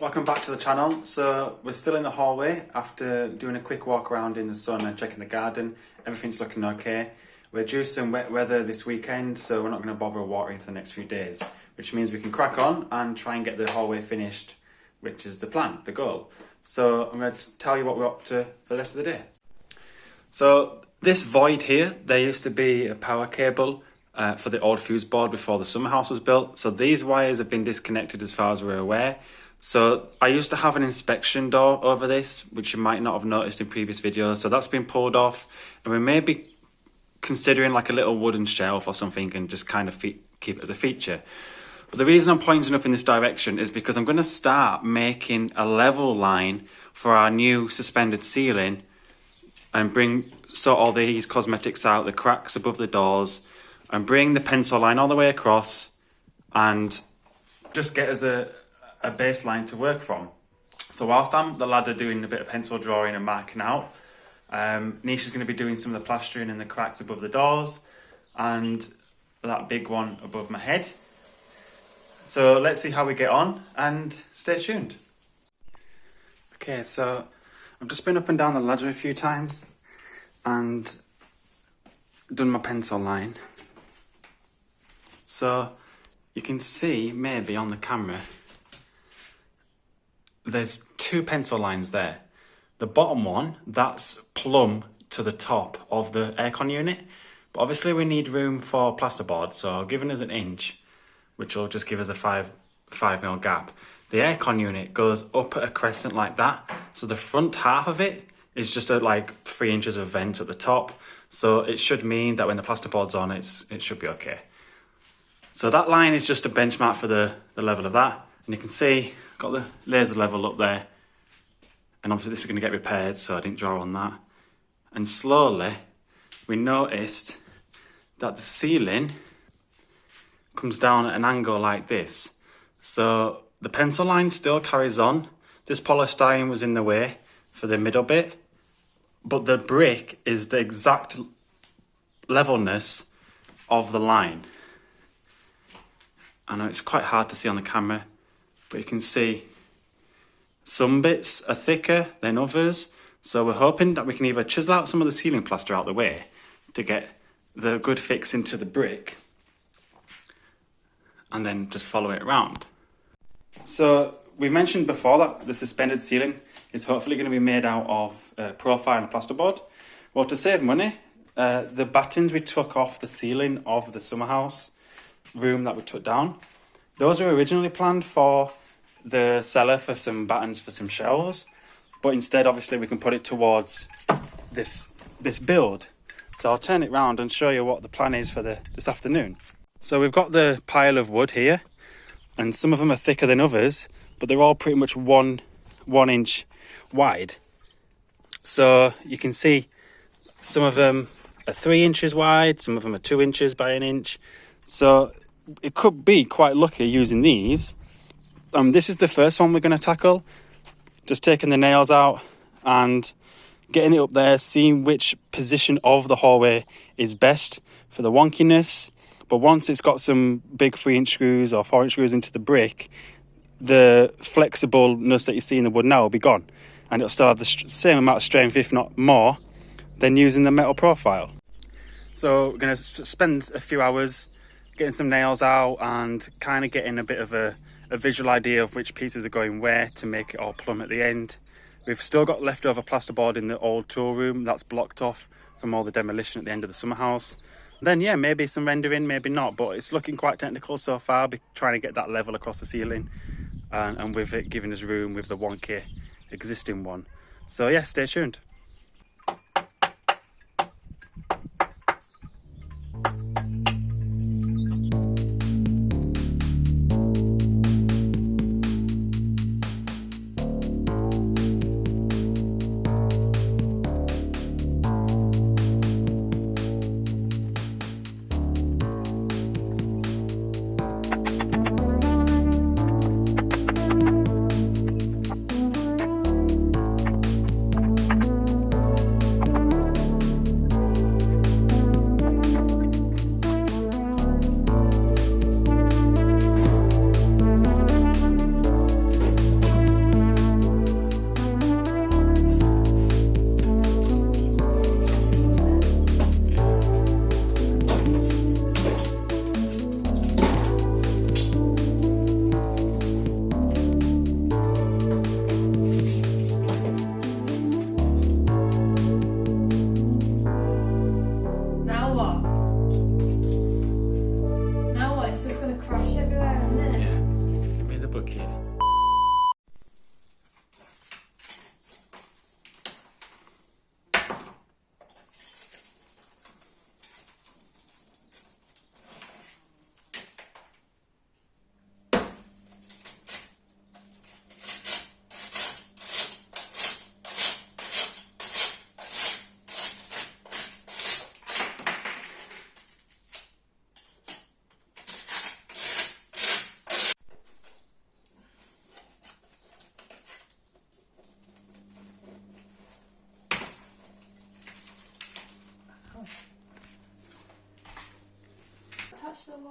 Welcome back to the channel. So we're still in the hallway after doing a quick walk around in the sun and checking the garden. Everything's looking okay. We're due some wet weather this weekend, so we're not going to bother watering for the next few days, which means we can crack on and try and get the hallway finished, which is the plan, the goal. So I'm going to tell you what we're up to for the rest of the day. So this void here, there used to be a power cable for the old fuse board before the summer house was built. So these wires have been disconnected as far as we're aware. So I used to have an inspection door over this, which you might not have noticed in previous videos. So that's been pulled off, and we may be considering like a little wooden shelf or something and just kind of keep it as a feature. But the reason I'm pointing up in this direction is because I'm going to start making a level line for our new suspended ceiling and sort all these cosmetics out, the cracks above the doors, and bring the pencil line all the way across and just get us a baseline to work from. So whilst I'm up the ladder doing a bit of pencil drawing and marking out, Nisha's going to be doing some of the plastering in the cracks above the doors and that big one above my head. So let's see how we get on and stay tuned. Okay, so I've just been up and down the ladder a few times and done my pencil line. So you can see maybe on the camera there's two pencil lines there. The bottom one, that's plumb to the top of the aircon unit. But obviously we need room for plasterboard, so giving us an inch, which will just give us a 5mm gap. The aircon unit goes up at a crescent like that. So the front half of it is just like 3 inches of vent at the top. So it should mean that when the plasterboard's on, it should be okay. So that line is just a benchmark for the level of that. And you can see, got the laser level up there. And obviously this is going to get repaired, so I didn't draw on that. And slowly, we noticed that the ceiling comes down at an angle like this. So the pencil line still carries on. This polystyrene was in the way for the middle bit. But the brick is the exact levelness of the line. I know it's quite hard to see on the camera, but you can see some bits are thicker than others. So we're hoping that we can either chisel out some of the ceiling plaster out the way to get the good fix into the brick and then just follow it around. So we mentioned before that the suspended ceiling is hopefully going to be made out of profile and plasterboard. Well, to save money, the battens we took off the ceiling of the summer house room that we took down, those were originally planned for the cellar for some battens for some shelves, but instead obviously we can put it towards this build. So I'll turn it round and show you what the plan is for this afternoon. So we've got the pile of wood here, and some of them are thicker than others, but they're all pretty much one inch wide. So you can see some of them are 3 inches wide, some of them are 2 inches by 1 inch. So it could be quite lucky using these. This is the first one we're going to tackle. Just taking the nails out and getting it up there, seeing which position of the hallway is best for the wonkiness. But once it's got some big 3-inch screws or 4-inch screws into the brick, the flexibleness that you see in the wood now will be gone. And it'll still have the same amount of strength, if not more, than using the metal profile. So we're going to spend a few hours getting some nails out and kind of getting a bit of a visual idea of which pieces are going where to make it all plumb at the end. We've still got leftover plasterboard in the old tool room that's blocked off from all the demolition at the end of the summer house. Then yeah, maybe some rendering, maybe not, but it's looking quite technical so far, trying to get that level across the ceiling and with it giving us room with the 1K existing one. So yeah, stay tuned.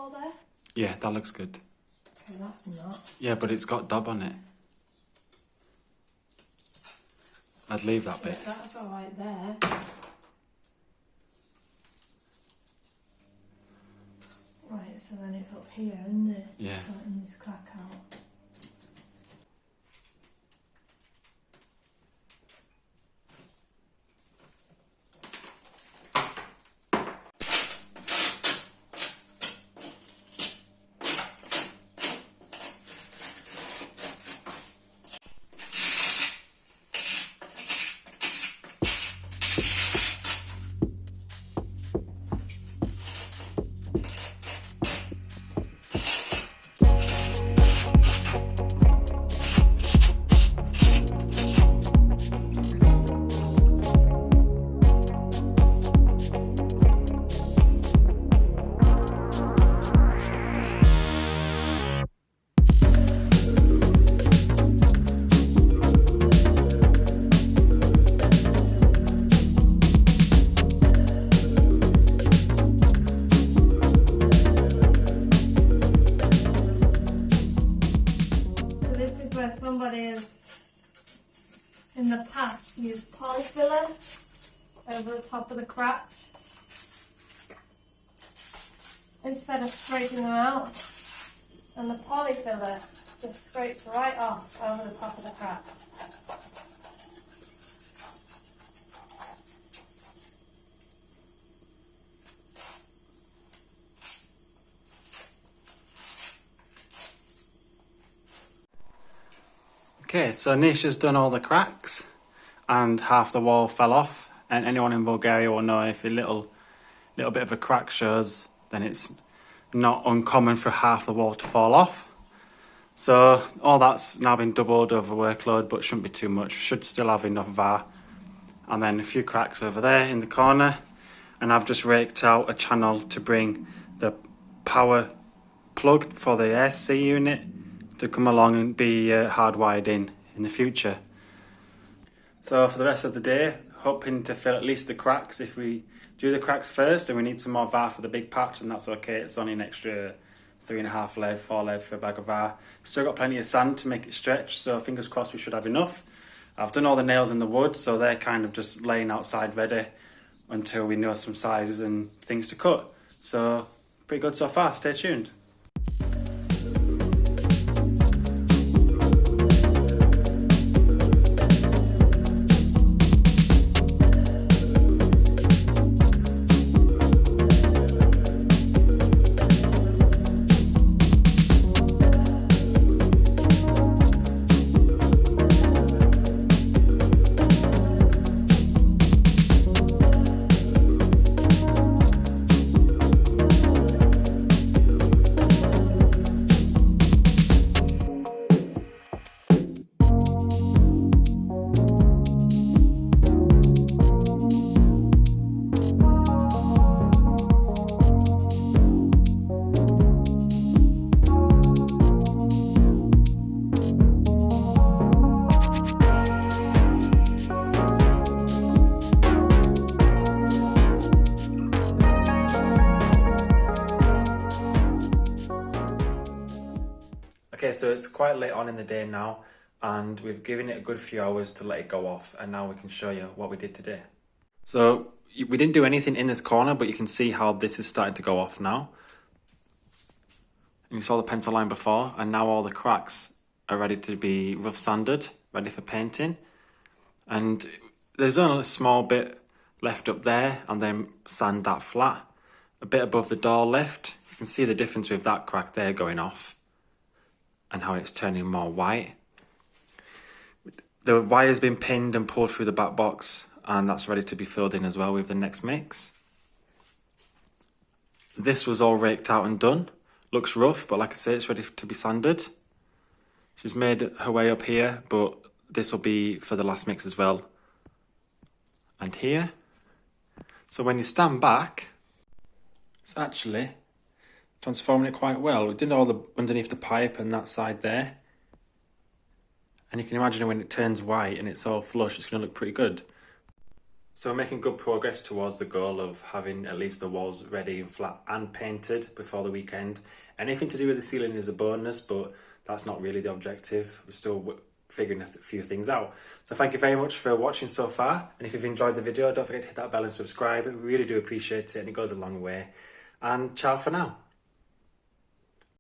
wall there? Yeah, that looks good. Okay, that's not. Yeah, but it's got daub on it. I'd leave that bit. That's alright there. Right, so then it's up here, isn't it? Yeah. Sorting this crack out. Somebody has in the past used polyfiller over the top of the cracks instead of scraping them out, and the polyfiller just scrapes right off over the top of the crack. Okay, so Nisha's done all the cracks and half the wall fell off, and anyone in Bulgaria will know if a little bit of a crack shows, then it's not uncommon for half the wall to fall off. So all that's now been doubled over workload, but shouldn't be too much. Should still have enough VAR. And then a few cracks over there in the corner, and I've just raked out a channel to bring the power plug for the AC unit to come along and be hardwired in the future. So for the rest of the day, hoping to fill at least the cracks. If we do the cracks first and we need some more VAR for the big patch, then that's okay. It's only an extra 3.5 lev, 4 lev for a bag of VAR. Still got plenty of sand to make it stretch, so fingers crossed we should have enough. I've done all the nails in the wood, so they're kind of just laying outside ready until we know some sizes and things to cut. So pretty good so far, stay tuned. Okay, so it's quite late on in the day now, and we've given it a good few hours to let it go off, and now we can show you what we did today. So we didn't do anything in this corner, but you can see how this is starting to go off now. And you saw the pencil line before, and now all the cracks are ready to be rough sanded, ready for painting. And there's only a small bit left up there, and then sand that flat. A bit above the door left, you can see the difference with that crack there going off, and how it's turning more white. The wire's been pinned and pulled through the back box, and that's ready to be filled in as well with the next mix. This was all raked out and done. Looks rough, but like I say, it's ready to be sanded. She's made her way up here, but this will be for the last mix as well. And here. So when you stand back, it's actually transforming it quite well. We did all the underneath the pipe and that side there. And you can imagine when it turns white and it's all flush, it's going to look pretty good. So we're making good progress towards the goal of having at least the walls ready and flat and painted before the weekend. Anything to do with the ceiling is a bonus, but that's not really the objective. We're still figuring a few things out. So thank you very much for watching so far. And if you've enjoyed the video, don't forget to hit that bell and subscribe. We really do appreciate it and it goes a long way. And ciao for now.